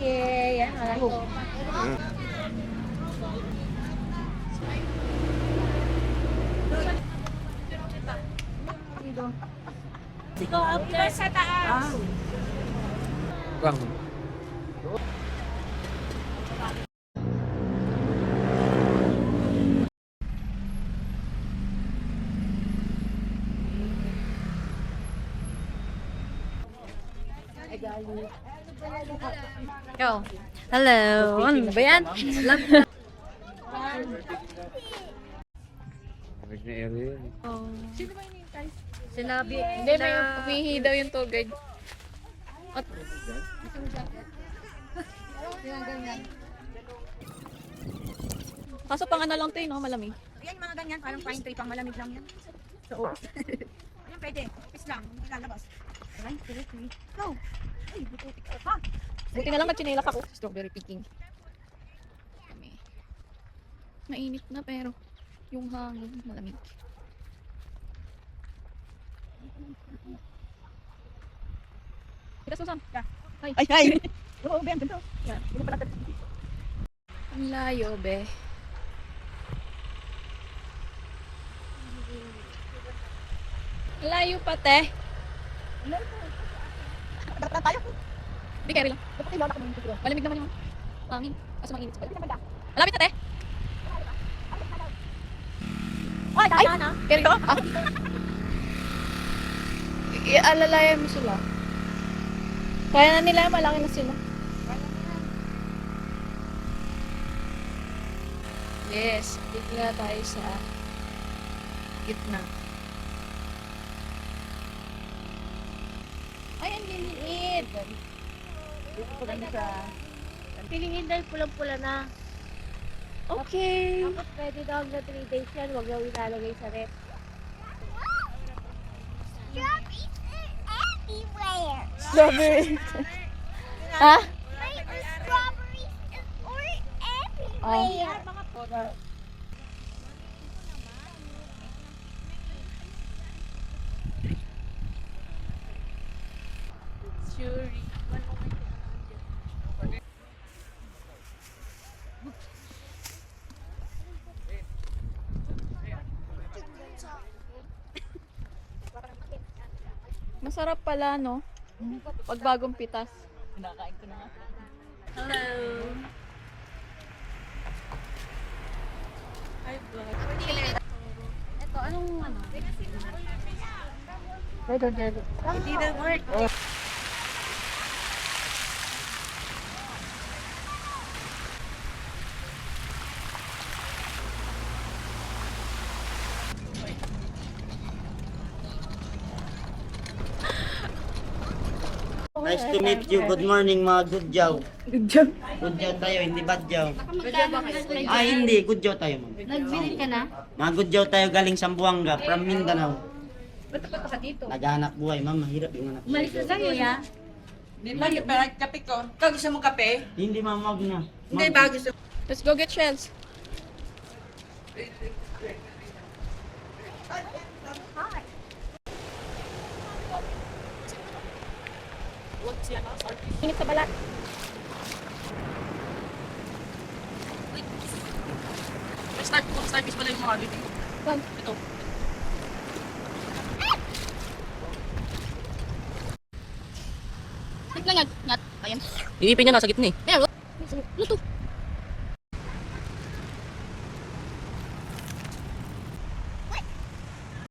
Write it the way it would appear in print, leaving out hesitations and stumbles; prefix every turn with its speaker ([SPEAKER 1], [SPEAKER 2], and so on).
[SPEAKER 1] Yeah, yan. Wala ko. Go up there sa taas.
[SPEAKER 2] Bang.
[SPEAKER 1] Go. Hello. Ano ba yan?
[SPEAKER 2] Nag na area yun.
[SPEAKER 1] Sino ba hinihintay? Sinabi.
[SPEAKER 3] Hindi, may umihi daw yung tour guide. At, kaso pang ano lang to no? Malamig.
[SPEAKER 1] Yan, mga ganyan. Parang pine tree. Pang malamig lang yan. So, ayan pwede. Peace lang. Hindi lalabas. Aray, seriously. Go. Ay, bututik ka pa.
[SPEAKER 3] Buti na lang nagchinela ako. Strawberry picking. Kami. Mainit na pero yung hangin malamig. Kita Susan.
[SPEAKER 1] Yeah.
[SPEAKER 3] Hi.
[SPEAKER 1] Ay, ay. Oo, Ben. Ganito. Yan. Hindi pala
[SPEAKER 3] Ang layo, be. Ang layo pa, te.
[SPEAKER 1] tayo.
[SPEAKER 3] Hindi, carry lang.
[SPEAKER 1] Dapat ilaw na kami siguro.
[SPEAKER 3] Malamig naman yung hangin. Kaso mainit sa balik. Malapit na, te.
[SPEAKER 1] Ay,
[SPEAKER 3] Ay!
[SPEAKER 1] tata na.
[SPEAKER 3] Carry ko? Ah. Ialalayan mo sila. Kaya na nila, malaki na sila. Yes, dito na tayo sa gitna. Ay, ang liliit.
[SPEAKER 1] Dito po kami sa...
[SPEAKER 4] Piliin dahil pulang-pula na.
[SPEAKER 3] Okay.
[SPEAKER 4] Tapos pwede daw na 3 days yan, huwag daw ilalagay sa rep.
[SPEAKER 5] Strawberries are everywhere.
[SPEAKER 3] Strawberry. Ha?
[SPEAKER 5] Strawberries are everywhere.
[SPEAKER 3] Sure. Masarap pala, no? Pag bagong pitas.
[SPEAKER 1] Kinakain ko na nga.
[SPEAKER 3] Hello. Hi, vlog.
[SPEAKER 1] Ito, anong ano?
[SPEAKER 3] It didn't work.
[SPEAKER 6] Nice to meet you. Good morning mga good jaw.
[SPEAKER 3] Good job.
[SPEAKER 6] Good jaw tayo, hindi bad jaw. Ah, hindi. Good jaw tayo. ma'am.
[SPEAKER 1] Nagbilin ka na?
[SPEAKER 6] Mga good jaw tayo galing Sambuanga from Mindanao.
[SPEAKER 1] Ba't ka dito?
[SPEAKER 6] Naghahanap buhay, ma'am. Mahirap yung hanap buhay.
[SPEAKER 1] Umalis na tayo, ya?
[SPEAKER 7] Lagi pero kape ko. Ikaw gusto mo kape?
[SPEAKER 6] Hindi, ma'am. Wag na.
[SPEAKER 7] Hindi
[SPEAKER 6] Ma'am,
[SPEAKER 7] ba gusto
[SPEAKER 3] Let's go get shells. Init sa balat.
[SPEAKER 7] Start is pala yung mga dito.
[SPEAKER 3] Saan?
[SPEAKER 7] Ito.
[SPEAKER 3] Wait lang, ngat. Ayan.
[SPEAKER 7] Iipin niya nasa gitna eh.
[SPEAKER 3] Meron. Luto.